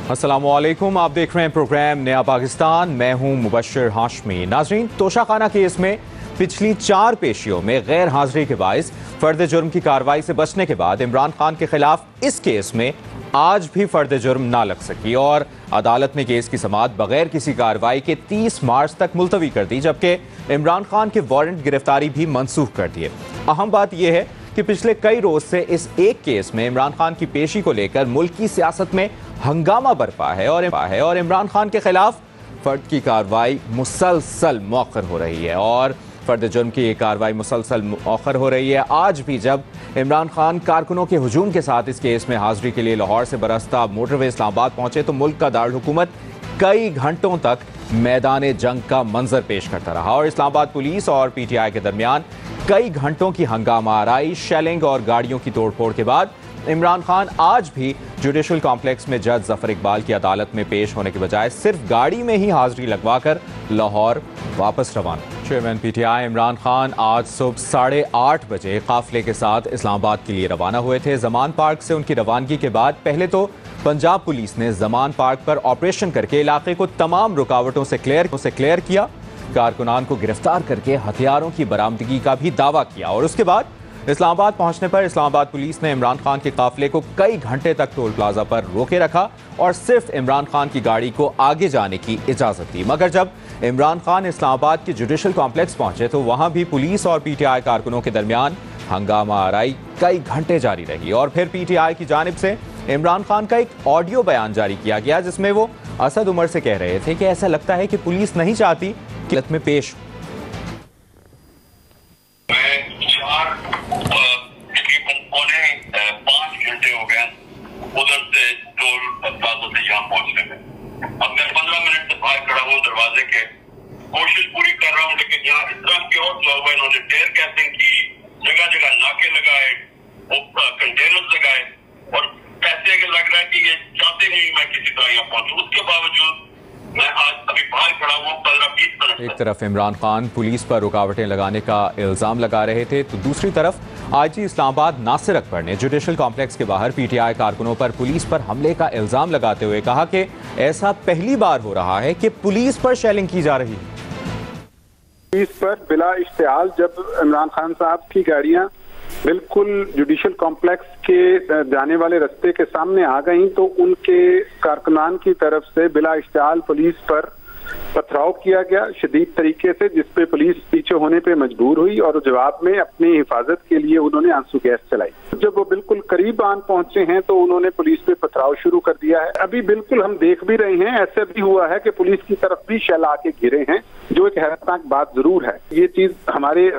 अस्सलामुअलैकुम, आप देख रहे हैं प्रोग्राम नया पाकिस्तान। मैं हूं मुबश्शिर हाशमी। नाजरीन, तोशाखाना केस में पिछली 4 पेशियों में गैर हाजिरी के बायस फर्द जुर्म की कार्रवाई से बचने के बाद इमरान खान के खिलाफ इस केस में आज भी फर्द जुर्म ना लग सकी और अदालत ने केस की समाअत बगैर किसी कार्रवाई के 30 मार्च तक मुलतवी कर दी, जबकि इमरान खान के वारंट गिरफ्तारी भी मनसूख कर दिए। अहम बात यह है कि पिछले कई रोज से इस एक केस में इमरान खान की पेशी को लेकर मुल्क की सियासत में हंगामा बरपा है और इमरान खान के खिलाफ फर्द की कार्रवाई मुसलसल मौखर हो रही है और फर्द जुर्म की ये कार्रवाई मुसलसल मौखर हो रही है। आज भी जब इमरान खान कारकुनों के हुजूम के साथ इस केस में हाजिरी के लिए लाहौर से बरसता मोटरवे इस्लामाबाद पहुंचे तो मुल्क का दारुल हुकूमत कई घंटों तक मैदान जंग का मंजर पेश करता रहा और इस्लामाबाद पुलिस और PTI के दरमियान कई घंटों की हंगामा आराई, शेलिंग और गाड़ियों की तोड़फोड़ के बाद इमरान खान आज भी जुडिशल कॉम्प्लेक्स में जज जफर इकबाल की अदालत में पेश होने के बजाय सिर्फ गाड़ी में ही हाजिरी लगवाकर लाहौर वापस रवाना। चेयरमैन PTI इमरान खान आज सुबह 8:30 बजे काफिले के साथ इस्लामाबाद के लिए रवाना हुए थे। जमान पार्क से उनकी रवानगी के बाद पहले तो पंजाब पुलिस ने जमान पार्क पर ऑपरेशन करके इलाके को तमाम रुकावटों से क्लियर किया, कारकुनान को गिरफ्तार करके हथियारों की बरामदगी का भी दावा किया और उसके बाद इस्लामाबाद पहुंचने पर इस्लामाबाद पुलिस ने इमरान खान के काफिले को कई घंटे तक टोल प्लाजा पर रोके रखा और सिर्फ इमरान खान की गाड़ी को आगे जाने की इजाजत दी। मगर जब इमरान खान इस्लामाबाद के जुडिशल कॉम्प्लेक्स पहुंचे तो वहां भी पुलिस और PTI कारकुनों के दरमियान हंगामा आराई कई घंटे जारी रही और फिर PTI की जानिब से इमरान खान का एक ऑडियो बयान जारी किया गया जिसमें वो असद उमर से कह रहे थे कि ऐसा लगता है कि पुलिस नहीं चाहती कि में पेश उधर से टोल प्लाजा से यहाँ पहुंचने में अब मैं 15 मिनट से बाहर खड़ा हूँ दरवाजे के, कोशिश पूरी कर रहा हूँ, लेकिन यहाँ इस तरह की और हुआ, इन्होंने टेयर कैपिंग की, जगह जगह नाके लगाए, कंटेनर लगाए और ऐसे लग रहा है कि ये चाहते नहीं मैं किसी तरह यहाँ पहुंचूं। उसके बावजूद मैं आज अभी बाहर खड़ा हूँ 15-20 मिनट। एक तरफ इमरान खान पुलिस पर रुकावटें लगाने का इल्जाम लगा रहे थे तो दूसरी तरफ IG इस्लामाबाद नासिर अकबर ने जुडिशल कॉम्प्लेक्स के बाहर PTI कारकुनों पर पुलिस पर हमले का इल्जाम लगाते हुए कहा कि ऐसा पहली बार हो रहा है कि पुलिस पर शेलिंग की जा रही है। पुलिस पर बिला इश्तिहाल जब इमरान खान साहब की गाड़ियां बिल्कुल जुडिशल कॉम्प्लेक्स के जाने वाले रास्ते के सामने आ गई तो उनके कारकुनान की तरफ से बिला इश्तिहाल पुलिस पर पथराव किया गया शदीद तरीके से, जिसपे पुलिस पीछे होने पे मजबूर हुई और जवाब में अपनी हिफाजत के लिए उन्होंने आंसू गैस चलाई। जब वो बिल्कुल करीब आन पहुंचे हैं तो उन्होंने पुलिस पे पथराव शुरू कर दिया है। अभी बिल्कुल हम देख भी रहे हैं, ऐसे भी हुआ है कि पुलिस की तरफ भी शेल आके गिरे हैं, जो एक हैरतनाक बात जरूर है। ये चीज हमारे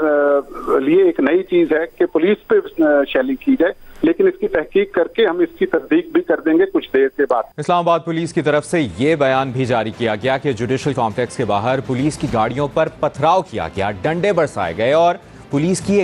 लिए एक नई चीज है कि पुलिस पे शेलिंग की जाए, लेकिन इसकी तहकीक करके हम इसकी तस्दीक भी कर देंगे कुछ देर के बाद। इस्लामाबाद पुलिस की तरफ से ये बयान भी जारी किया गया कि जुडिशल कॉम्प्लेक्स के बाहर पुलिस की गाड़ियों पर पथराव किया गया, डंडे बरसाए गए और पुलिस की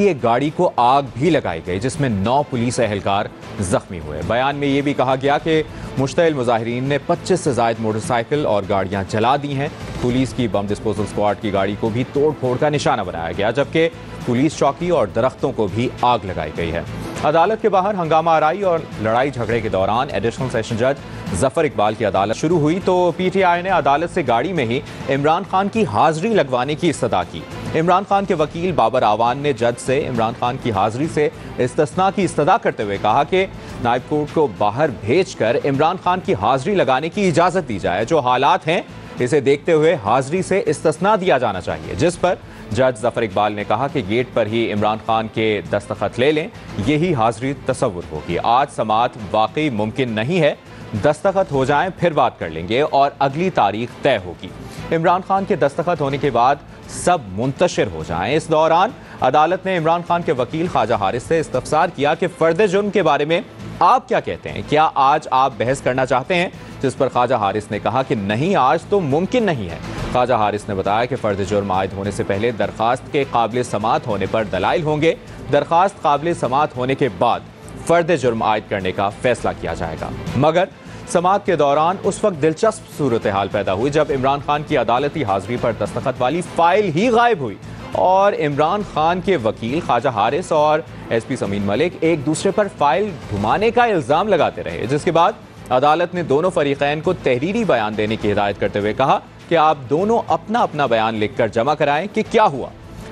एक गाड़ी को आग भी लगाई गई जिसमें 9 पुलिस एहलकार जख्मी हुए। बयान में यह भी कहा गया कि मुश्तइल मुजाहिरीन ने 25 से ज़ायद मोटरसाइकिल और गाड़ियां जला दी हैं। पुलिस की बम डिस्पोजल स्क्वाड की गाड़ी को भी तोड़ फोड़ का निशाना बनाया गया, जबकि पुलिस चौकी और दरख्तों को भी आग लगाई गई है। अदालत के बाहर हंगामा आराई और लड़ाई झगड़े के दौरान एडिशनल सेशन जज जफर इकबाल की अदालत शुरू हुई तो PTI ने अदालत से गाड़ी में ही इमरान खान की हाजिरी लगवाने की इस्तदा की। इमरान खान के वकील बाबर आवान ने जज से इमरान खान की हाजिरी से इस्तिस्ना की इस्तदा करते हुए कहा कि नायब कोर्ट को बाहर भेजकर इमरान खान की हाजिरी लगाने की इजाजत दी जाए। जो हालात हैं इसे देखते हुए हाजिरी से इस्तिस्ना दिया जाना चाहिए, जिस पर जज जफर इकबाल ने कहा कि गेट पर ही इमरान खान के दस्तखत ले लें, यही हाजिरी तसव्वुर होगी। आज समाअत वाकई मुमकिन नहीं है, दस्तखत हो जाएं फिर बात कर लेंगे और अगली तारीख तय होगी। इमरान खान के दस्तखत होने के बाद सब मुंतशिर हो जाएं। इस दौरान अदालत ने इमरान खान के वकील ख्वाजा हारिस से इस्तफसार किया कि फर्द जुर्म के बारे में आप क्या कहते हैं, क्या आज आप बहस करना चाहते हैं, जिस पर ख्वाजा हारिस ने कहा कि नहीं, आज तो मुमकिन नहीं है। ख्वाजा हारिस ने बताया कि फर्द जुर्म आयद होने से पहले दरखास्त के काबिल समाअत होने पर दलाइल होंगे, दरखास्त काबिल समाअत होने के बाद फर्द जुर्म आयद करने का फैसला किया जाएगा। मगर समाअत के दौरान उस वक्त दिलचस्प सूरत हाल पैदा हुई जब इमरान खान की अदालती हाजिरी पर दस्तखत वाली फाइल ही गायब हुई और इमरान खान के वकील ख्वाजा हारिस और SP समीन मलिक एक दूसरे पर फाइल घुमाने का इल्जाम लगाते रहे, जिसके बाद अदालत ने दोनों फरीकैन को तहरीरी बयान देने की हिदायत करते हुए कहा कि आप दोनों अपना अपना बयान लिखकर जमा कराएं कि क्या हुआ।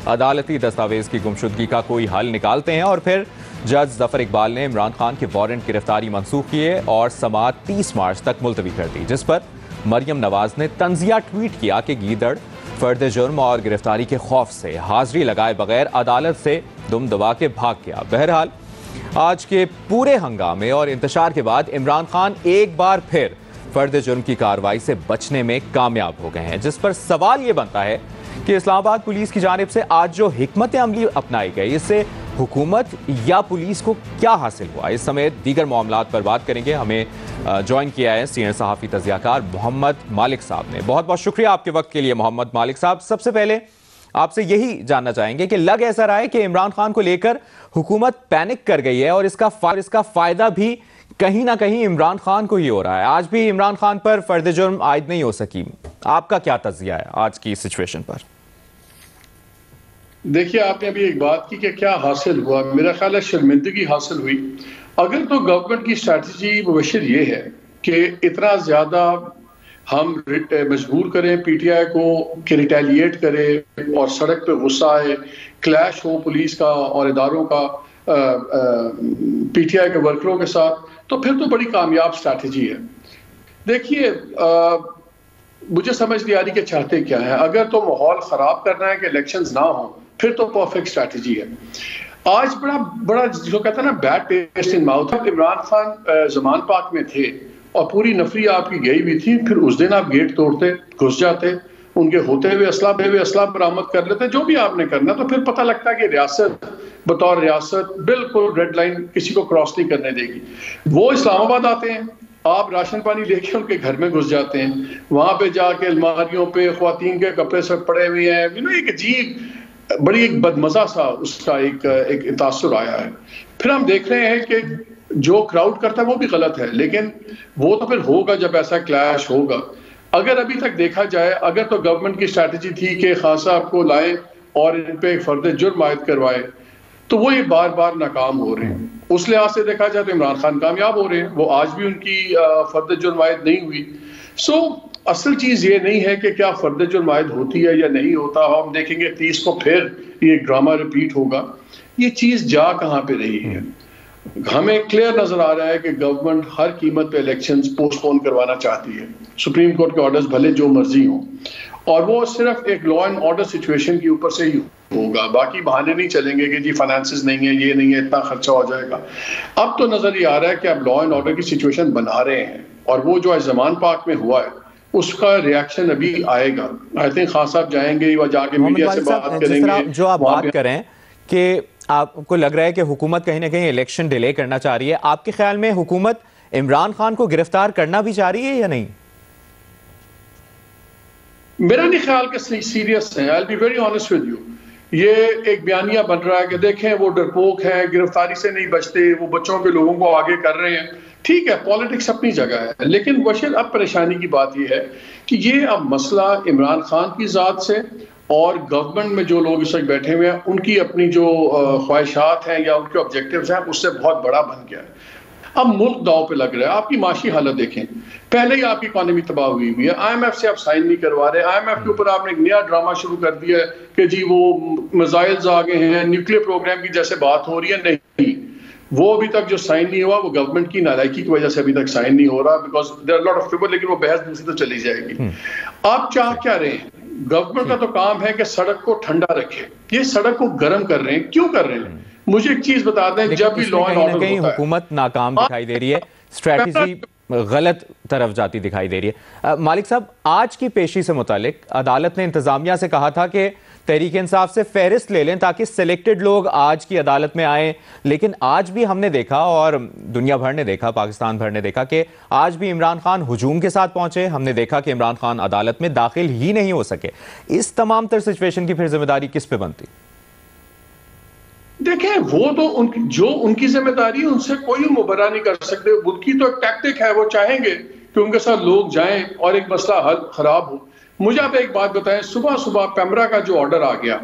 अदालती दस्तावेज की गुमशुदगी का कोई हल निकालते हैं और फिर जज जफर इकबाल ने इमरान खान के वारंट गिरफ्तारी मंसूख किए और समाअत 30 मार्च तक मुलतवी कर दी, जिस पर मरियम नवाज ने तंजिया ट्वीट किया कि गीदड़ फर्द जुर्म और गिरफ्तारी के खौफ से हाजिरी लगाए बगैर अदालत से दुम दबा के भाग गया। बहरहाल आज के पूरे हंगामे और इंतशार के बाद इमरान खान एक बार फिर फर्द जुर्म की कार्रवाई से बचने में कामयाब हो गए हैं, जिस पर सवाल ये बनता है कि इस्लामाबाद पुलिस की जानिब से आज जो हिकमत अमली अपनाई गई, इससे हुकूमत या पुलिस को क्या हासिल हुआ, इस समेत दीगर मामलात पर बात करेंगे। हमें ज्वाइन किया है सीनियर सहाफ़ी तज़कियाकार मोहम्मद मालिक साहब ने। बहुत बहुत शुक्रिया आपके वक्त के लिए मोहम्मद मालिक साहब। सबसे पहले आपसे यही जानना चाहेंगे कि लग ऐसा रहा है कि इमरान खान को लेकर हुकूमत पैनिक कर गई है और इसका फायदा भी कहीं ना कहीं इमरान खान को ही हो रहा है। आज भी इमरान खान पर फर्द जुर्म आयद नहीं हो सकी। आपका क्या तज़किया है आज की सिचुएशन पर? देखिए, आपने अभी एक बात की कि क्या हासिल हुआ। मेरा ख्याल है शर्मिंदगी हासिल हुई। अगर तो गवर्नमेंट की स्ट्रैटेजी मुबशिर ये है कि इतना ज्यादा हम मजबूर करें पीटीआई को कि रिटेलिएट करे और सड़क पे गुस्सा आए, क्लैश हो पुलिस का और इदारों का पीटीआई के वर्करों के साथ, तो फिर तो बड़ी कामयाब स्ट्रैटेजी है। देखिए, मुझे समझ नहीं आ रही कि चाहते क्या है। अगर तो माहौल खराब करना है कि इलेक्शंस ना हो, फिर तो परफेक्ट स्ट्रैटेजी है। आज बड़ा जो कहता है ना bad taste in mouth, Imran Khan Zaman Pak में थे और पूरी नफरी आपकी गई हुई थी, फिर उस दिन आप गेट तोड़ते, घुस जाते, उनके होते हुए असला बरामद कर लेते, जो भी आपने करना, तो फिर पता लगता है कि रियासत बतौर रियासत बिल्कुल रेड लाइन किसी को क्रॉस नहीं करने देगी। वो इस्लामाबाद आते हैं, आप राशन पानी लेके उनके घर में घुस जाते हैं, वहां पे जाके अलमारियों पे ख्वातीन के कपड़े सब पड़े हुए हैं। एक अजीब बड़ी एक बदमजा सा उसका एक तासुर आया है। फिर हम देख रहे हैं कि जो क्राउड करता है वो भी गलत है, लेकिन वो तो फिर होगा जब ऐसा क्लैश होगा। अगर अभी तक देखा जाए, अगर तो गवर्नमेंट की स्ट्रैटेजी थी कि खान साहब को लाएं और इन पे फर्द जुर्म आयद करवाएं, तो वो ये बार बार नाकाम हो रहे हैं। उस लिहाज से देखा जाए तो इमरान खान कामयाब हो रहे हैं, वो आज भी उनकी फर्द जुर्म आयद नहीं हुई। असल चीज ये नहीं है कि क्या फर्द जुर्म आयद होती है या नहीं होता। हम देखेंगे 30 को फिर ये ड्रामा रिपीट होगा। ये चीज जा कहाँ पे रही है? हमें क्लियर नजर आ रहा है कि गवर्नमेंट हर कीमत पे इलेक्शंस पोस्टपोन करवाना चाहती है। सुप्रीम कोर्ट के ऑर्डर्स भले जो मर्जी हो, और वो सिर्फ एक लॉ एंड ऑर्डर सिचुएशन के ऊपर से ही होगा। बाकी बहाने नहीं चलेंगे कि जी फाइनेंसेस नहीं है, ये नहीं है, इतना खर्चा हो जाएगा। अब तो नजर ये आ रहा है कि अब लॉ एंड ऑर्डर की सिचुएशन बना रहे हैं, और वो जो ज़मान पाक में हुआ है उसका रिएक्शन अभी आएगा। आई थिंक खान साहब जाएंगे, वह जाके मीडिया से बात करेंगे। जो आप बात करें कि आपको लग रहा है कि हुकूमत कहीं ना कहीं इलेक्शन डिले करना चाह रही है, आपके ख्याल में हुकूमत इमरान खान को गिरफ्तार करना भी चाह रही है या नहीं? मेरा नहीं ख्याल कि सीरियस है। I will be very honest with you. ये एक बयानिया बन रहा है कि देखें वो डरपोक है, गिरफ्तारी से नहीं बचते, वो बच्चों के लोगों को आगे कर रहे हैं। ठीक है, पॉलिटिक्स अपनी जगह है, लेकिन बशर अब परेशानी की बात यह है कि ये अब मसला इमरान खान की ज़ात से और गवर्नमेंट में जो लोग इस वक्त बैठे हुए हैं उनकी अपनी जो ख्वाहिशात हैं या उनके ऑब्जेक्टिव्स हैं, उससे बहुत बड़ा बन गया है। अब मुल्क दाव पे लग रहा है। आपकी माशी हालत देखें, पहले ही आपकी इकोनॉमी तबाह हुई हुई है। IMF से आप साइन नहीं करवा रहे। IMF के ऊपर आपने एक नया ड्रामा शुरू कर दिया है कि जी वो मिसाइल्स आ गए हैं, न्यूक्लियर प्रोग्राम की जैसे बात हो रही है। नहीं, वो अभी तक जो साइन नहीं हुआ वो गवर्नमेंट की नालायकी की वजह से अभी तक साइन नहीं हो रहा, because there are lot of people. लेकिन वो बहस दूसरी तो चली जाएगी। आप चाह क्या रहे हैं? गवर्नमेंट का तो काम है कि सड़क को ठंडा रखे, ये सड़क को गर्म कर रहे हैं। क्यों कर रहे हैं? मुझे एक चीज बता दें, जब भी लॉ एंड ऑर्डर होता है, हुकूमत नाकाम दिखाई दे रही है, स्ट्रैटेजी गलत तरफ जाती दिखाई दे रही है। मालिक साहब, आज की पेशी से मुतालिक अदालत ने इंतजामिया से कहा था कि तहरीक इंसाफ से फहरिस्त ले लें ताकि सिलेक्टेड लोग आज की अदालत में आए, लेकिन आज भी हमने देखा और दुनिया भर ने देखा, पाकिस्तान भर ने देखा कि आज भी इमरान खान हुजूम के साथ पहुंचे। हमने देखा कि इमरान खान अदालत में दाखिल ही नहीं हो सके। इस तमाम तर सिचुएशन की फिर जिम्मेदारी किस पे बनती? देखें, वो तो उनकी जिम्मेदारी है, उनसे कोई मुबर्रा नहीं कर सकते। उनकी तो एक टैक्टिक है, वो चाहेंगे कि उनके साथ लोग जाएं और एक मसला हल खराब हो। मुझे आप एक बात बताएं, सुबह सुबह पेमरा का जो ऑर्डर आ गया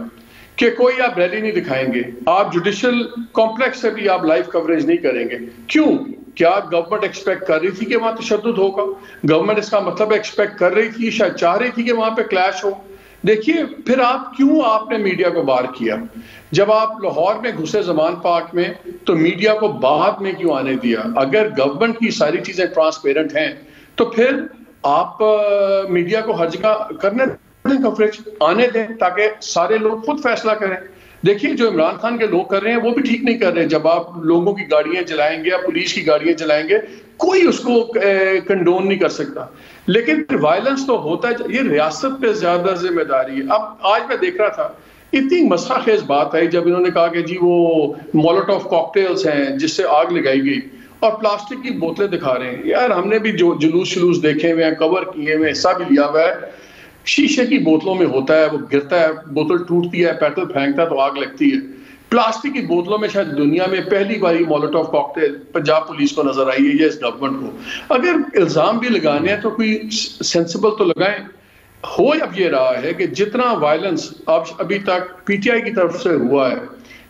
कि कोई आप रैली नहीं दिखाएंगे, आप जुडिशियल कॉम्प्लेक्स से भी आप लाइव कवरेज नहीं करेंगे। क्यों? क्या गवर्नमेंट एक्सपेक्ट कर रही थी कि वहां तशद्दुद होगा? गवर्नमेंट इसका मतलब एक्सपेक्ट कर रही थी, शायद चाह रही थी कि वहां पे क्लैश हो? देखिए, फिर आपने मीडिया को बाहर किया? जब आप लाहौर में घुसे जमान पार्क में, तो मीडिया को बाद में क्यों आने दिया? अगर गवर्नमेंट की सारी चीजें ट्रांसपेरेंट हैं तो फिर आप मीडिया को हर जगह करने दें, कवरेज आने दें, ताकि सारे लोग खुद फैसला करें। देखिए, जो इमरान खान के लोग कर रहे हैं वो भी ठीक नहीं कर रहे। जब आप लोगों की गाड़ियां जलाएंगे या पुलिस की गाड़ियां जलाएंगे, कोई उसको कंडोन नहीं कर सकता, लेकिन फिर वायलेंस तो होता है। ये रियासत पे ज्यादा जिम्मेदारी है। अब आज मैं देख रहा था, इतनी मसखाखेज बात आई जब इन्होंने कहा कि जी वो मोलोटोव कॉकटेल्स हैं जिससे आग लगाई गई, और प्लास्टिक की बोतलें दिखा रहे हैं। यार, हमने भी जो जुलूस देखे हुए हैं, कवर किए हुए, हिस्सा भी लिया हुआ है। शीशे की बोतलों में होता है, वो गिरता है, बोतल टूटती है, पेट्रोल फेंकता है तो आग लगती है। प्लास्टिक की बोतलों में शायद दुनिया में पहली बार मोलोटोव कॉकटेल पंजाब पुलिस को नजर आई है या इस गवर्नमेंट को। अगर इल्जाम भी लगाने हैं तो कोई सेंसिबल तो लगाएं। हो अब ये रहा है कि जितना वायलेंस अभी तक पीटीआई की तरफ से हुआ है,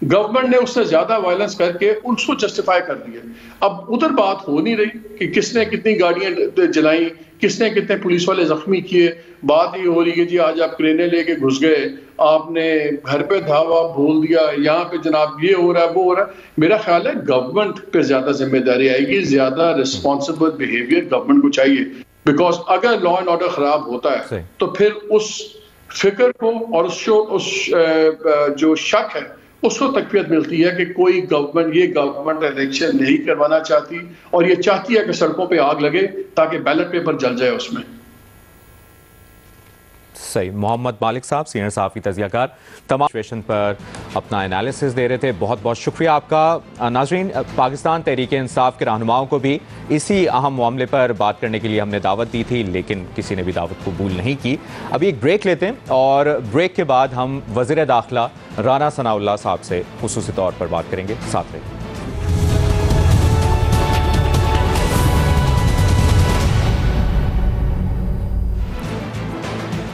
गवर्नमेंट ने उससे ज्यादा वायलेंस करके उसको जस्टिफाई कर दिया। अब उधर बात हो नहीं रही कि किसने कितनी गाड़ियां जलाई, किसने कितने पुलिस वाले जख्मी किए। बात ये हो रही है जी आज आप क्रेने लेके घुस गए, आपने घर पे धावा बोल दिया, यहाँ पे जनाब ये हो रहा है, वो हो रहा है। मेरा ख्याल है गवर्नमेंट पे ज्यादा जिम्मेदारी आएगी, ज्यादा रिस्पॉन्सिबल बिहेवियर गवर्नमेंट को चाहिए। बिकॉज अगर लॉ एंड ऑर्डर खराब होता है तो फिर उस फिक्र को और उस जो शक है उसको तकवीत मिलती है कि कोई गवर्नमेंट इलेक्शन नहीं करवाना चाहती, और ये चाहती है कि सड़कों पे आग लगे ताकि बैलेट पेपर जल जाए उसमें। सही। मोहम्मद मालिक साहब, सीनियर साफ़ी तज़ियाकार, तमाम सिचुएशन पर अपना एनालिसिस दे रहे थे। बहुत बहुत शुक्रिया आपका। नाज़रीन, पाकिस्तान तहरीक-ए-इंसाफ के रहनुमाओं को भी इसी अहम मामले पर बात करने के लिए हमने दावत दी थी, लेकिन किसी ने भी दावत कबूल नहीं की। अभी एक ब्रेक लेते हैं और ब्रेक के बाद हम वज़ीर दाखिला राना सनाउल्लाह साहब से खुसूसी तौर पर बात करेंगे। साथ रहिए।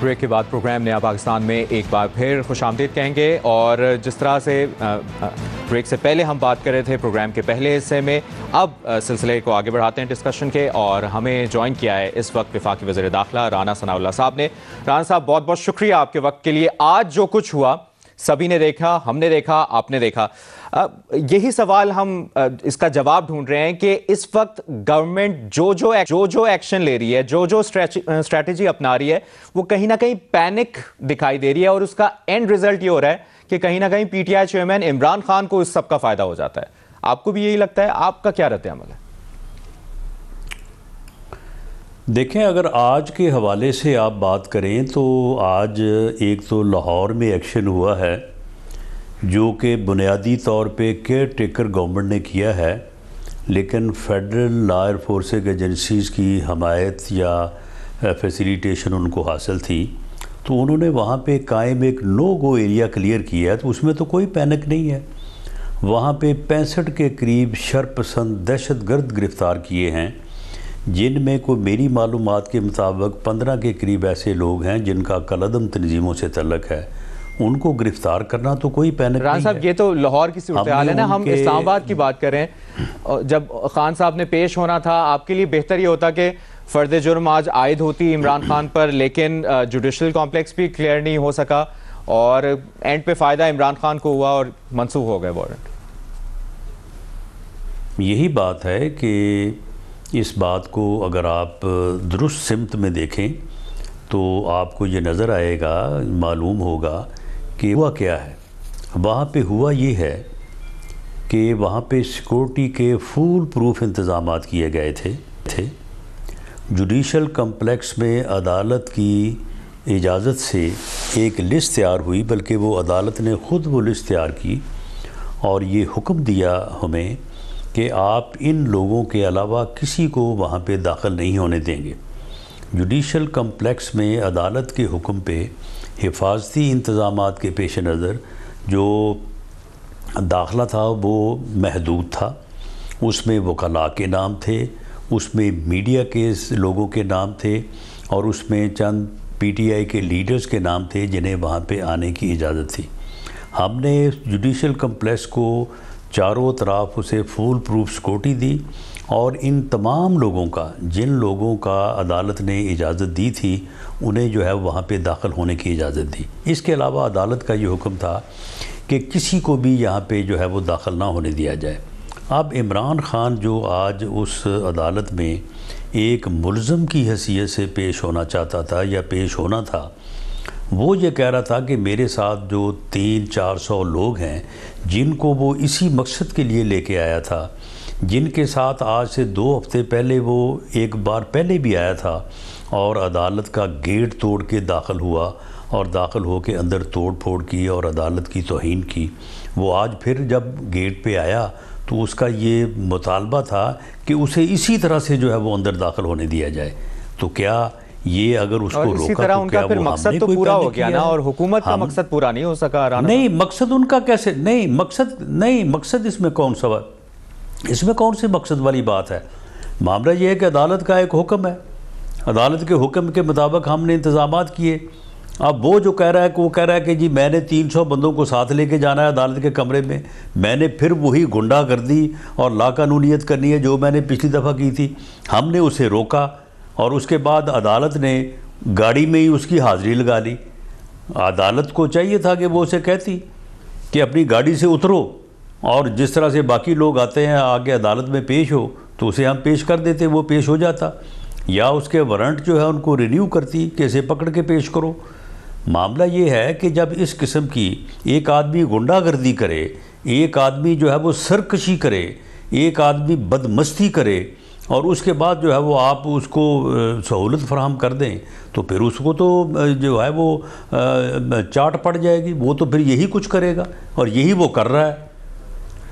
ब्रेक के बाद प्रोग्राम नया पाकिस्तान में एक बार फिर खुशामदीद कहेंगे। और जिस तरह से ब्रेक से पहले हम बात कर रहे थे प्रोग्राम के पहले हिस्से में, अब सिलसिले को आगे बढ़ाते हैं डिस्कशन के, और हमें ज्वाइन किया है इस वक्त वफाकी वज़ीर दाखिला राना सनाउल्लाह साहब ने। राना साहब, बहुत बहुत शुक्रिया आपके वक्त के लिए। आज जो कुछ हुआ सभी ने देखा, हमने देखा, आपने देखा। यही सवाल हम इसका जवाब ढूंढ रहे हैं कि इस वक्त गवर्नमेंट जो एक्शन ले रही है, जो स्ट्रैटेजी अपना रही है, वो कहीं ना कहीं पैनिक दिखाई दे रही है, और उसका एंड रिजल्ट ये हो रहा है कि कहीं ना कहीं पीटीआई चेयरमैन इमरान खान को इस सब का फायदा हो जाता है। आपको भी यही लगता है? आपका क्या रद्द अमल है? देखें, अगर आज के हवाले से आप बात करें तो आज एक तो लाहौर में एक्शन हुआ है जो कि बुनियादी तौर पे केयर टेकर गवर्नमेंट ने किया है, लेकिन फेडरल लॉ एनफोर्सिंग एजेंसीज़ की हमायत या फैसिलिटेशन उनको हासिल थी, तो उन्होंने वहाँ पे कायम एक नो गो एरिया क्लियर किया है। तो उसमें तो कोई पैनिक नहीं है। वहाँ पे 65 के करीब शरपसंद दहशतगर्द गिरफ़्तार किए हैं, जिनमें कोई मेरी मालूमात के मुताबिक 15 के करीब ऐसे लोग हैं जिनका कलअदम तंजीमों से तल्लक है। उनको गिरफ्तार करना तो कोई पैनिक नहीं है। ये तो लाहौर की सूरत हाल है ना, हम इस्लामाबाद की बात करें। जब खान साहब ने पेश होना था, आपके लिए बेहतर ये होता कि फर्द जुर्म आज आयद होती इमरान खान पर, लेकिन जुडिशल कॉम्प्लेक्स भी क्लियर नहीं हो सका और एंड पे फ़ायदा इमरान खान को हुआ और मनसूख हो गए वारंट। यही बात है कि इस बात को अगर आप दुरुस्त सिमत में देखें तो आपको ये नज़र आएगा, मालूम होगा कि हुआ क्या है। वहाँ पे हुआ ये है कि वहाँ पे सिक्योरिटी के फुल प्रूफ इंतज़ामात किए गए थे। जुडिशल कम्प्लेक्स में अदालत की इजाज़त से एक लिस्ट तैयार हुई, बल्कि वो अदालत ने ख़ुद वो लिस्ट तैयार की और ये हुक्म दिया हमें कि आप इन लोगों के अलावा किसी को वहाँ पे दाखिल नहीं होने देंगे। जुडिशल कम्प्लेक्स में अदालत के हुक्म पे हिफाजती इंतज़ामात के पेश नज़र जो दाखिला था वो महदूद था। उसमें वकला के नाम थे, उसमें मीडिया के लोगों के नाम थे और उसमें चंद पीटीआई के लीडर्स के नाम थे जिन्हें वहाँ पे आने की इजाज़त थी। हमने जुडिशल कम्प्लेक्स को चारों तरफ उसे फुल प्रूफ सिक्योरिटी दी और इन तमाम लोगों का, जिन लोगों का अदालत ने इजाज़त दी थी, उन्हें जो है वहाँ पे दाखिल होने की इजाज़त दी। इसके अलावा अदालत का ये हुक्म था कि किसी को भी यहाँ पे जो है वो दाखिल ना होने दिया जाए। अब इमरान ख़ान जो आज उस अदालत में एक मुल्ज़म की हैसियत से पेश होना चाहता था या पेश होना था, वो ये कह रहा था कि मेरे साथ जो 300-400 लोग हैं जिनको वो इसी मकसद के लिए लेके आया था, जिनके साथ आज से 2 हफ्ते पहले वो एक बार पहले भी आया था और अदालत का गेट तोड़ के दाखिल हुआ और दाखिल हो के अंदर तोड़ फोड़ की और अदालत की तौहीन की, वो आज फिर जब गेट पे आया तो उसका ये मुतालबा था कि उसे इसी तरह से जो है वो अंदर दाखिल होने दिया जाए। तो क्या ये अगर उसको रोका इसी तरह तो उनका फिर मकसद तो पूरा हो गया ना, और हुकूमत का मकसद पूरा नहीं हो सका? नहीं, मकसद उनका कैसे नहीं, मकसद इसमें कौन सा, इसमें कौन सी मकसद वाली बात है? मामला ये है कि अदालत का एक हुक्म है, अदालत के हुक्म के मुताबिक हमने इंतज़ामात किए। अब वो जो कह रहा है कि वो कह रहा है कि जी मैंने 300 बंदों को साथ लेके जाना है अदालत के कमरे में, मैंने फिर वही गुंडागर्दी और लाकानूनियत करनी है जो मैंने पिछली दफ़ा की थी। हमने उसे रोका और उसके बाद अदालत ने गाड़ी में ही उसकी हाज़िरी लगा ली। अदालत को चाहिए था कि वो उसे कहती कि अपनी गाड़ी से उतरो और जिस तरह से बाकी लोग आते हैं आगे अदालत में पेश हो, तो उसे हम पेश कर देते, वो पेश हो जाता, या उसके वारंट जो है उनको रिन्यू करती कि इसे पकड़ के पेश करो। मामला ये है कि जब इस किस्म की एक आदमी गुंडागर्दी करे, एक आदमी जो है वो सरकशी करे, एक आदमी बदमस्ती करे और उसके बाद जो है वो आप उसको सहूलत फराहम कर दें, तो फिर उसको तो जो है वो चाट पड़ जाएगी, वो तो फिर यही कुछ करेगा और यही वो कर रहा है।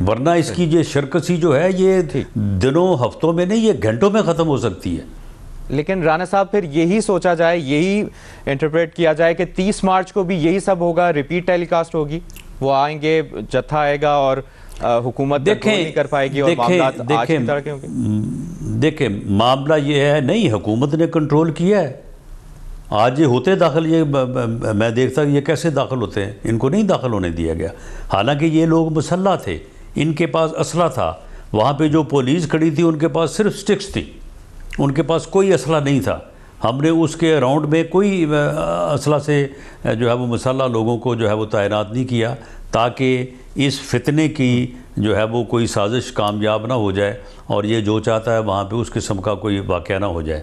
वरना इसकी ये शरकसी जो है ये दिनों हफ्तों में नहीं, ये घंटों में ख़त्म हो सकती है। लेकिन राना साहब फिर यही सोचा जाए, यही इंटरप्रेट किया जाए कि 30 मार्च को भी यही सब होगा, रिपीट टेलीकास्ट होगी, वो आएंगे, जत्था आएगा और हुकूमत नहीं कर पाएगी और मामलात आज की तरह के होंगे। देखें, मामला ये है, नहीं हुकूमत ने कंट्रोल किया है। आज ये होते दाखिल, ये मैं देखता ये कैसे दाखिल होते हैं, इनको नहीं दाखिल होने दिया गया। हालांकि ये लोग मुसल्ला थे, इनके पास असला था, वहाँ पे जो पुलिस खड़ी थी उनके पास सिर्फ स्टिक्स थी, उनके पास कोई असला नहीं था। हमने उसके अराउंड में कोई असला से जो है वो मुसल्ला लोगों को जो है वो तैनात नहीं किया ताकि इस फितने की जो है वो कोई साजिश कामयाब ना हो जाए और ये जो चाहता है वहाँ पे उस किस्म का कोई वाक़या ना हो जाए।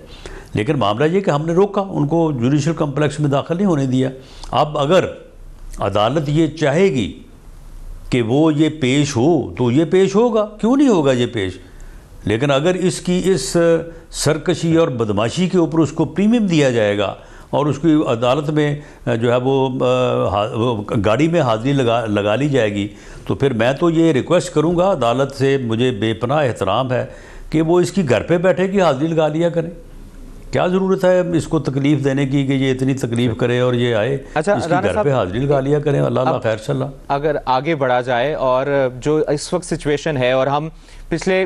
लेकिन मामला ये कि हमने रोका, उनको जुडिशल कम्प्लेक्स में दाखिल नहीं होने दिया। अब अगर अदालत ये चाहेगी कि वो ये पेश हो तो ये पेश होगा, क्यों नहीं होगा ये पेश। लेकिन अगर इसकी इस सरकशी और बदमाशी के ऊपर उसको प्रीमियम दिया जाएगा और उसकी अदालत में जो है वो गाड़ी में हाज़िरी लगा ली जाएगी, तो फिर मैं तो ये रिक्वेस्ट करूँगा अदालत से, मुझे बेपनाह एहतराम है कि वो इसकी घर पे बैठे की हाज़िरी लगा लिया करें। क्या ज़रूरत है इसको तकलीफ़ देने की कि ये इतनी तकलीफ़ करे और ये आए। अच्छा, इसकी घर पे हाज़िरी लगा लिया करें। अल्लाह खैर सल्ला। अगर आगे बढ़ा जाए और जो इस वक्त सिचुएशन है, और हम पिछले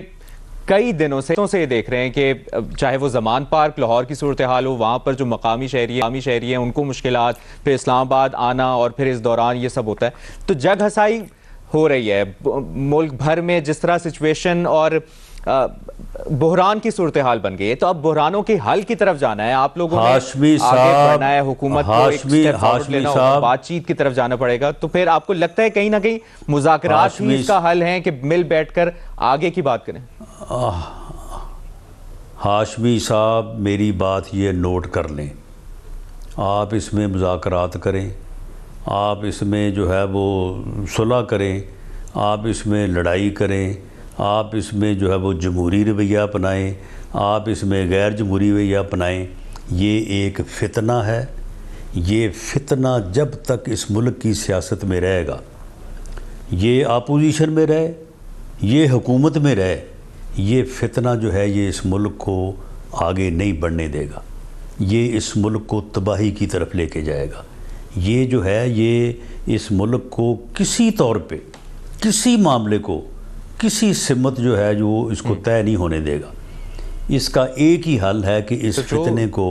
कई दिनों से ये देख रहे हैं कि चाहे वो ज़मान पार्क लाहौर की सूरत हाल हो, वहाँ पर जो मकामी शहरी हैं उनको मुश्किलात, फिर इस्लामाबाद आना और फिर इस दौरान ये सब होता है, तो जग हसाई हो रही है मुल्क भर में। जिस तरह सिचुएशन और बहरान की सूरत हाल बन गई है, तो अब बहरानों के हल की तरफ जाना है, आप लोगों ने आगे बढ़ना है, हुकूमत को एक स्टेप फॉरवर्ड लेना होगा, बातचीत की तरफ जाना पड़ेगा। तो फिर आपको लगता है कहीं ना कहीं मुज़ाकरात ही इसका हल है कि मिल बैठकर आगे की बात करें? हाशमी साहब, मेरी बात ये नोट कर लें, आप इसमें मुज़ाकरात करें, आप इसमें जो है वो सुलह करें, आप इसमें लड़ाई करें, आप इसमें जो है वो जमहूरी रवैया अपनाएं, आप इसमें गैर जमहूरी रवैया अपनाएं। ये एक फितना है। ये फितना जब तक इस मुल्क की सियासत में रहेगा, ये अपोजिशन में रहे, ये हुकूमत में रहे, ये फितना जो है ये इस मुल्क को आगे नहीं बढ़ने देगा, ये इस मुल्क को तबाही की तरफ लेके जाएगा। ये जो है ये इस मुल्क को किसी तौर पे, किसी मामले को, किसी सिमत जो है जो इसको तय नहीं होने देगा। इसका एक ही हल है कि इस फितने को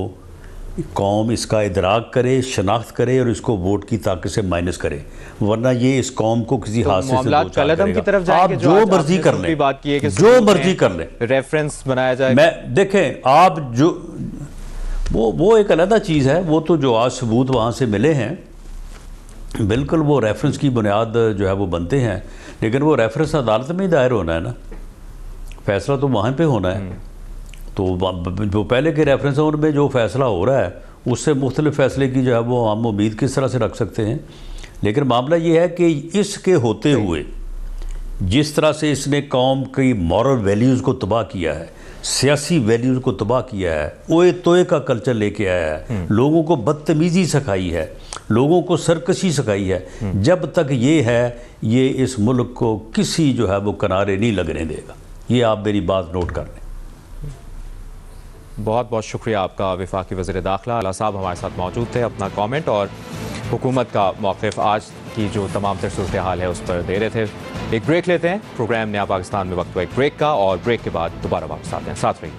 कौम इसका इदराक करे, शनाख्त करे और इसको वोट की ताकत से माइनस करे, वरना ये इस कौम को किसी हादसे से दो चार करेगा। आप जो मर्जी कर लें, बात की है कि जो मर्जी कर लें, रेफरेंस बनाया जाए। मैं देखें, आप जो वो एक अलग चीज़ है, वो तो जो आज सबूत वहाँ से मिले हैं बिल्कुल वो रेफरेंस की बुनियाद जो है वो बनते हैं, लेकिन वो रेफरेंस अदालत में ही दायर होना है ना, फैसला तो वहाँ पे होना है। तो जो पहले के रेफरेंस हैं उनमें जो फैसला हो रहा है उससे मुख्तलिफ फैसले की जो है वो हम उम्मीद किस तरह से रख सकते हैं। लेकिन मामला ये है कि इसके होते हुए जिस तरह से इसने कौम की मॉरल वैल्यूज़ को तबाह किया है, सियासी वैल्यूज़ को तबाह किया है, ओए तोए का कल्चर लेके आया है, लोगों को बदतमीज़ी सिखाई है, लोगों को सरकशी सिखाई है, जब तक ये है ये इस मुल्क को किसी जो है वो किनारे नहीं लगने देगा। ये आप मेरी बात नोट कर लें। बहुत बहुत शुक्रिया आपका वफाकी वज़ीर दाखिला आला साहब हमारे साथ मौजूद थे, अपना कमेंट और हुकूमत का मौक़िफ़ आज की जो तमाम तर सूरत हाल है उस पर दे रहे थे। एक ब्रेक लेते हैं, प्रोग्राम नया पाकिस्तान में वक्त हुआ एक ब्रेक का, और ब्रेक के बाद दोबारा वापस आते हैं, साथ रहिए।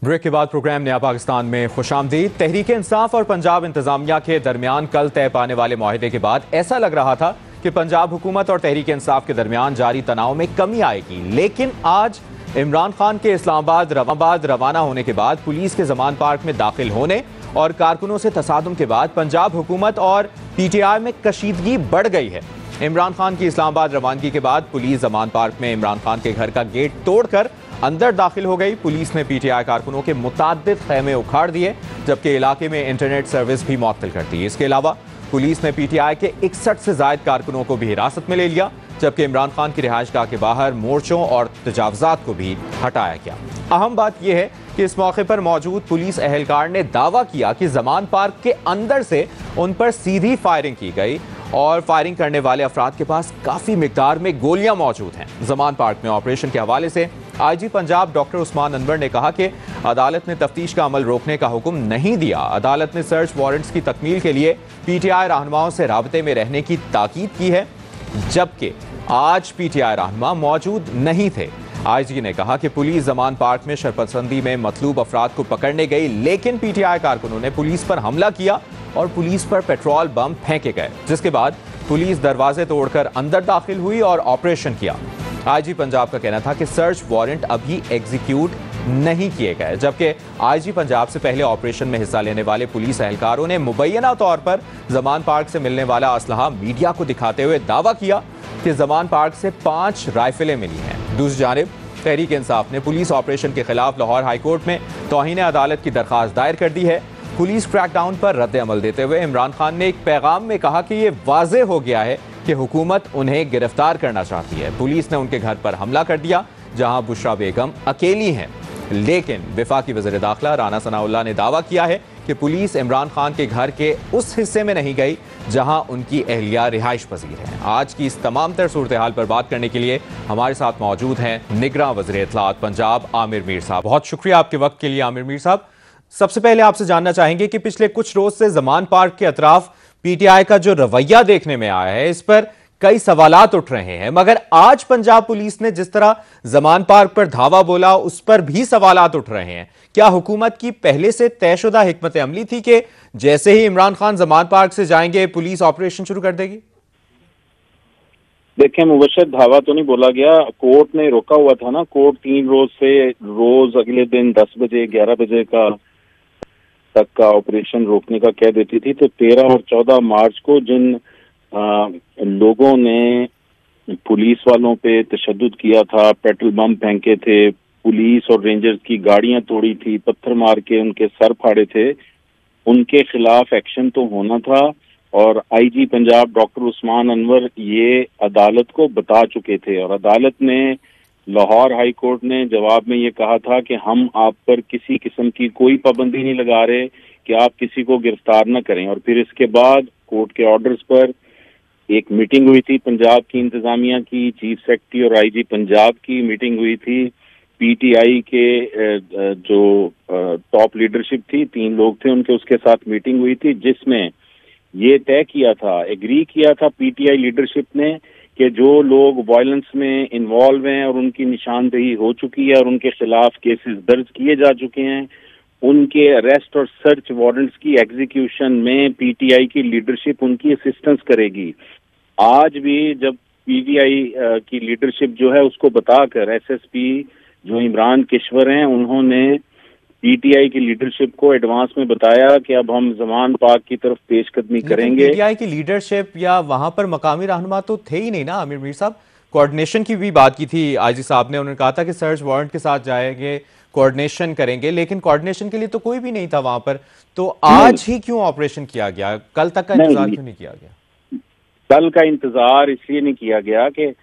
ब्रेक के बाद प्रोग्राम नया पाकिस्तान में खुशामदीद। तहरीक इंसाफ और पंजाब इंतजामिया के दरमियान कल तय पाने वाले माहिदे के बाद ऐसा लग रहा था कि पंजाब हुकूमत और तहरीक इंसाफ के दरमियान जारी तनाव में कमी आएगी, लेकिन आज इमरान खान के इस्लामाबाद रवाना होने के बाद पुलिस के जमान पार्क में दाखिल होने और कारकुनों से तसादुम के बाद पंजाब हुकूमत और पीटीआई में कशीदगी बढ़ गई है। इमरान खान की इस्लामाबाद रवानगी के बाद पुलिस जमान पार्क में इमरान खान के घर का गेट तोड़कर अंदर दाखिल हो गई। पुलिस ने पीटीआई कारकुनों के मुताद्दिद खैमे उखाड़ दिए, जबकि इलाके में इंटरनेट सर्विस भी मुअत्तल कर दी। इसके अलावा पुलिस ने पीटीआई के 61 से ज्यादा कारकुनों को भी हिरासत में ले लिया, जबकि इमरान खान की रिहाइशगाह के बाहर मोर्चों और तजावजात को भी हटाया गया। अहम बात यह है कि इस मौके पर मौजूद पुलिस एहलकार ने दावा किया कि जमान पार्क के अंदर से उन पर सीधी फायरिंग की गई और फायरिंग करने वाले अफराद के पास काफी मिकदार में गोलियां मौजूद हैं। जमान पार्क में ऑपरेशन के हवाले से आईजी पंजाब डॉक्टर उस्मान अनवर ने कहा कि अदालत ने तफ्तीश का अमल रोकने का हुक्म नहीं दिया। अदालत ने सर्च वारंट्स की तकमील के लिए पीटीआई रहनुमाओं से राबते में रहने की ताकीद की है, जबकि आज पीटीआई रहनुमा मौजूद नहीं थे। आईजी ने कहा कि पुलिस जमान पार्क में शरपसंदी में मतलूब अफराद को पकड़ने गई, लेकिन पीटीआई कारकुनों ने पुलिस पर हमला किया और पुलिस पर पेट्रोल बम फेंके गए, जिसके बाद पुलिस दरवाजे तोड़कर अंदर दाखिल हुई और ऑपरेशन किया। आईजी पंजाब का कहना था कि सर्च वारंट अभी एग्जीक्यूट नहीं किए गए, जबकि आईजी पंजाब से पहले ऑपरेशन में हिस्सा लेने वाले पुलिस एहलकारों ने मुबैना तौर पर जमान पार्क से मिलने वाला असलहा मीडिया को दिखाते हुए दावा किया कि जमान पार्क से 5 राइफलें मिली हैं। दूसरी जानिब तहरीक इंसाफ ने पुलिस ऑपरेशन के खिलाफ लाहौर हाईकोर्ट में तौहीन अदालत की दरखास्त दायर कर दी है। पुलिस क्रैकडाउन पर रद्द अमल देते हुए इमरान खान ने एक पैगाम में कहा कि यह वाज़ेह हो गया है कि हुकूमत उन्हें गिरफ्तार करना चाहती है। पुलिस ने उनके घर पर हमला कर दिया जहां बुशरा बेगम अकेली हैं, लेकिन वफाकी वज़ीर दाखिला राना सनाउल्लाह ने दावा किया है कि पुलिस इमरान खान के घर के उस हिस्से में नहीं गई जहां उनकी अहलिया रिहाइश पजीर है। आज की इस तमाम तर सूरत हाल पर बात करने के लिए हमारे साथ मौजूद हैं निगरां वज़ीर इत्तलाआत पंजाब आमिर मीर साहब। बहुत शुक्रिया आपके वक्त के लिए आमिर मीर साहब। सबसे पहले आपसे जानना चाहेंगे कि पिछले कुछ रोज से जमान पार्क के अतराफ पीटीआई का जो रवैया देखने में आया है, इस पर कई सवालात उठ रहे हैं, मगर आज पंजाब पुलिस ने जिस तरह जमान पार्क पर धावा बोला उस पर भी सवालात उठ रहे हैं। क्या हुकूमत की पहले से तयशुदा हिकमत अमली थी कि जैसे ही इमरान खान जमान पार्क से जाएंगे पुलिस ऑपरेशन शुरू कर देगी? देखें, मुबशर धावा तो नहीं बोला गया, कोर्ट ने रोका हुआ था ना। कोर्ट 3 रोज से रोज अगले दिन 10 बजे 11 बजे तक का ऑपरेशन रोकने का कह देती थी। तो 13 और 14 मार्च को जिन लोगों ने पुलिस वालों पे तशद्दुद किया था, पेट्रोल बम फेंके थे, पुलिस और रेंजर्स की गाड़ियां तोड़ी थी, पत्थर मार के उनके सर फाड़े थे, उनके खिलाफ एक्शन तो होना था। और आईजी पंजाब डॉक्टर उस्मान अनवर ये अदालत को बता चुके थे और अदालत ने, लाहौर हाई कोर्ट ने जवाब में ये कहा था कि हम आप पर किसी किस्म की कोई पाबंदी नहीं लगा रहे कि आप किसी को गिरफ्तार न करें। और फिर इसके बाद कोर्ट के ऑर्डर्स पर एक मीटिंग हुई थी, पंजाब की इंतजामिया की, चीफ सेक्रेटरी और आईजी पंजाब की मीटिंग हुई थी। पीटीआई के जो टॉप लीडरशिप थी, 3 लोग थे उनके, उसके साथ मीटिंग हुई थी जिसमें ये तय किया था, एग्री किया था पीटीआई लीडरशिप ने कि जो लोग वायलेंस में इन्वॉल्व हैं और उनकी निशानदेही हो चुकी है और उनके खिलाफ केसेस दर्ज किए जा चुके हैं, उनके अरेस्ट और सर्च वारंट्स की एग्जीक्यूशन में पीटीआई की लीडरशिप उनकी असिस्टेंस करेगी। आज भी जब पीटीआई की लीडरशिप जो है उसको बताकर एसएसपी जो इमरान किश्वर हैं, उन्होंने पीटीआई की लीडरशिप को एडवांस में बताया कि अब हम जमान पाक की तरफ पेशकदमी करेंगे। पीटीआई की लीडरशिप या वहां पर मकामी रहनुमा तो थे ही नहीं ना आमिर मीर साहब। कोऑर्डिनेशन की भी बात की थी आईजी साहब ने, उन्होंने कहा था कि सर्च वारंट के साथ जाएंगे, कोऑर्डिनेशन करेंगे, लेकिन कोऑर्डिनेशन के लिए तो कोई भी नहीं था वहां पर। तो आज ही क्यों ऑपरेशन किया गया? कल तक का इंतजार क्यों नहीं किया गया? कल का इंतजार इसलिए नहीं किया गया कि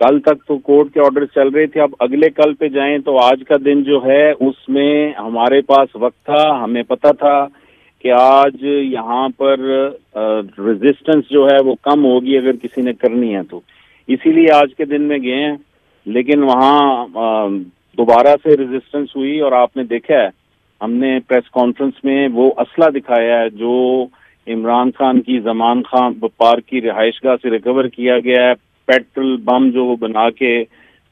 कल तक तो कोर्ट के ऑर्डर चल रहे थे। अब अगले कल पे जाएं तो आज का दिन जो है उसमें हमारे पास वक्त था, हमें पता था कि आज यहाँ पर रेजिस्टेंस जो है वो कम होगी अगर किसी ने करनी है तो, इसीलिए आज के दिन में गए हैं। लेकिन वहाँ दोबारा से रेजिस्टेंस हुई और आपने देखा है, हमने प्रेस कॉन्फ्रेंस में वो असला दिखाया है जो इमरान खान की जमान खान पार्क की रिहाइशगाह से रिकवर किया गया है। पेट्रोल बम जो वो बना के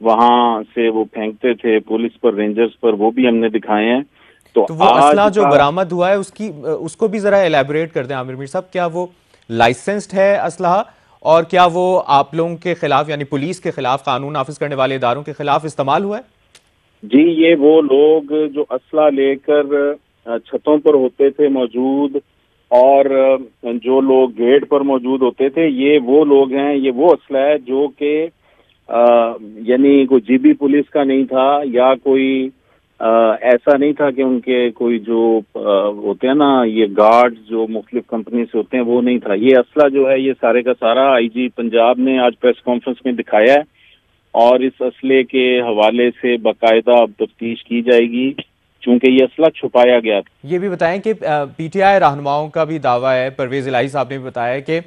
वहां से वो फेंकते थे पुलिस पर, रेंजर्स पर, वो भी हमने दिखाए हैं। तो वो असला जो बरामद हुआ है उसको भी जरा एलैबोरेट कर दें आमिर मीर साहब। क्या वो लाइसेंस्ड है असलहा, और क्या वो आप लोगों के खिलाफ यानी पुलिस के खिलाफ, कानून नाफिज करने वाले इदारों के खिलाफ इस्तेमाल हुआ है? जी, ये वो लोग जो असला लेकर छतों पर होते थे मौजूद और जो लोग गेट पर मौजूद होते थे, ये वो लोग हैं, ये वो असला है जो कि यानी कोई जीबी पुलिस का नहीं था या कोई ऐसा नहीं था कि उनके कोई जो होते हैं ना ये गार्ड्स जो मुख्तलिफ कंपनी से होते हैं, वो नहीं था। ये असला जो है ये सारे का सारा आईजी पंजाब ने आज प्रेस कॉन्फ्रेंस में दिखाया है और इस असले के हवाले से बाकायदा अब तफ्तीश की जाएगी चूंकि ये असला छुपाया गया था। ये भी बताएं कि पीटीआई रहनुमाओं का भी दावा है, परवेज इलाही साहब ने भी बताया कि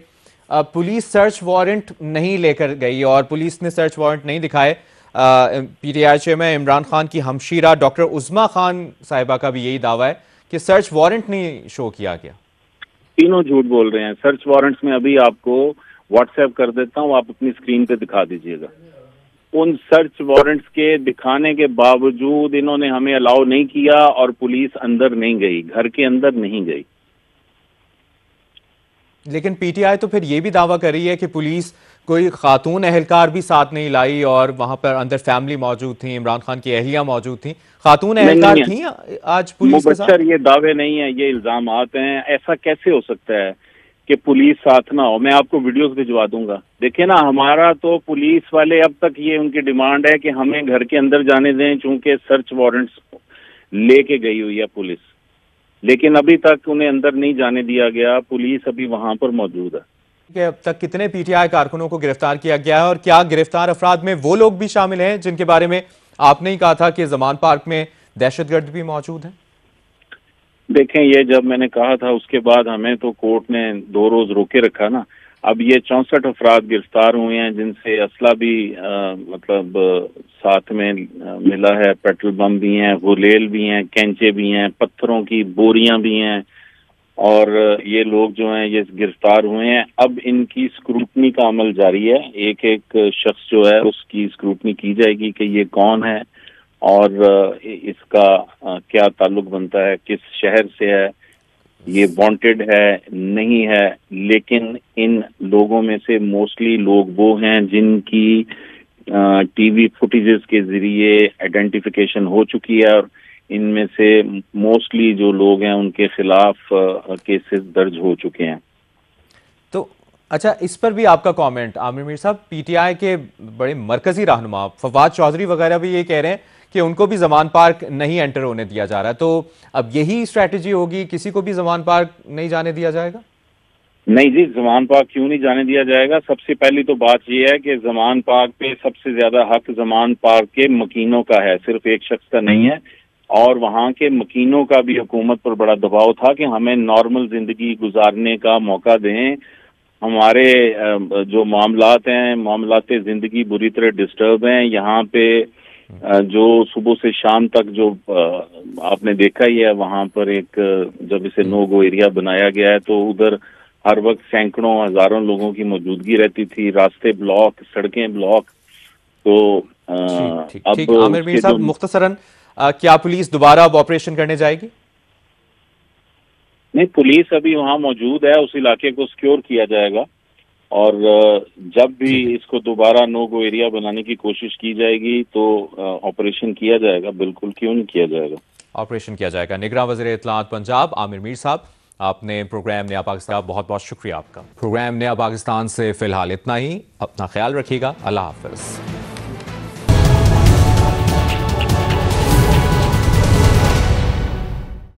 पुलिस सर्च वारंट नहीं लेकर गई और पुलिस ने सर्च वारंट नहीं दिखाए। पीटीआई चेयरमैन इमरान खान की हमशीरा डॉक्टर उस्मा खान साहिबा का भी यही दावा है कि सर्च वारंट नहीं शो किया गया। तीनों झूठ बोल रहे हैं। सर्च वारंट्स में अभी आपको व्हाट्सएप कर देता हूँ, आप अपनी स्क्रीन पे दिखा दीजिएगा। उन सर्च वारंट्स के दिखाने के बावजूद इन्होंने हमें अलाउ नहीं किया और पुलिस अंदर नहीं गई, घर के अंदर नहीं गई। लेकिन पीटीआई तो फिर ये भी दावा कर रही है कि पुलिस कोई खातून एहलकार भी साथ नहीं लाई और वहां पर अंदर फैमिली मौजूद थी, इमरान खान की अहलिया मौजूद थी। खातून एहलकार थी आज पुलिस के साथ? ये दावे नहीं है, ये इल्जामात हैं। ऐसा कैसे हो सकता है कि पुलिस साथ ना हो? मैं आपको वीडियोस भिजवा दूंगा। देखिए ना, हमारा तो पुलिस वाले अब तक ये उनकी डिमांड है कि हमें घर के अंदर जाने दें चूंकि सर्च वारंट्स लेके गई हुई है पुलिस, लेकिन अभी तक उन्हें अंदर नहीं जाने दिया गया। पुलिस अभी वहां पर मौजूद है। कि अब तक कितने पीटीआई कारकुनों को गिरफ्तार किया गया है और क्या गिरफ्तार अफराद में वो लोग भी शामिल हैं जिनके बारे में आपने ही कहा था कि जमान पार्क में दहशतगर्द भी मौजूद हैं? देखें, ये जब मैंने कहा था उसके बाद हमें तो कोर्ट ने 2 रोज रोके रखा ना। अब ये 64 अफराद गिरफ्तार हुए हैं जिनसे असला भी मतलब साथ में मिला है, पेट्रोल बम भी हैं, गुलेल भी हैं, कैंचे भी हैं, पत्थरों की बोरियां भी हैं और ये लोग जो हैं ये गिरफ्तार हुए हैं। अब इनकी स्क्रूटनी का अमल जारी है। एक एक शख्स जो है उसकी स्क्रूटनी की जाएगी कि ये कौन है और इसका क्या ताल्लुक बनता है, किस शहर से है, ये वांटेड है नहीं है। लेकिन इन लोगों में से मोस्टली लोग वो हैं जिनकी टीवी फुटेजेस के जरिए आइडेंटिफिकेशन हो चुकी है और इनमें से मोस्टली जो लोग हैं उनके खिलाफ केसेस दर्ज हो चुके हैं। तो अच्छा, इस पर भी आपका कमेंट आमिर मीर साहब। पीटीआई के बड़े मरकजी रहनुमा फवाद चौधरी वगैरह भी ये कह रहे हैं कि उनको भी जमान पार्क नहीं एंटर होने दिया जा रहा है। तो अब यही स्ट्रैटेजी होगी, किसी को भी जमान पार्क नहीं जाने दिया जाएगा? नहीं जी, जमान पार्क क्यों नहीं जाने दिया जाएगा? सबसे पहली तो बात यह है कि जमान पार्क पे सबसे ज्यादा हक जमान पार्क के मकीनों का है, सिर्फ एक शख्स का नहीं है। और वहाँ के मकीनों का भी हुकूमत पर बड़ा दबाव था कि हमें नॉर्मल जिंदगी गुजारने का मौका दें। हमारे जो मामलात हैं, मामलात जिंदगी बुरी तरह डिस्टर्ब हैं। यहाँ पे जो सुबह से शाम तक जो आपने देखा ही है, वहाँ पर एक जब इसे नो गो एरिया बनाया गया है तो उधर हर वक्त सैकड़ों हजारों लोगों की मौजूदगी रहती थी, रास्ते ब्लॉक, सड़कें ब्लॉक। तो ठीक आमिर मीर साहब, मुख्तसरन क्या पुलिस दोबारा अब ऑपरेशन करने जाएगी? नहीं, पुलिस अभी वहां मौजूद है, उस इलाके को सिक्योर किया जाएगा और जब भी इसको दोबारा नो गो एरिया बनाने की कोशिश की जाएगी तो ऑपरेशन किया जाएगा। बिल्कुल, क्यों नहीं किया जाएगा, ऑपरेशन किया जाएगा। निगरान वज़ीर इत्तलाआत पंजाब आमिर मीर साहब, आपने प्रोग्राम नया पाकिस्तान, बहुत बहुत शुक्रिया आपका। प्रोग्राम नया पाकिस्तान से फिलहाल इतना ही। अपना ख्याल रखिएगा। अल्लाह हाफ़िज़।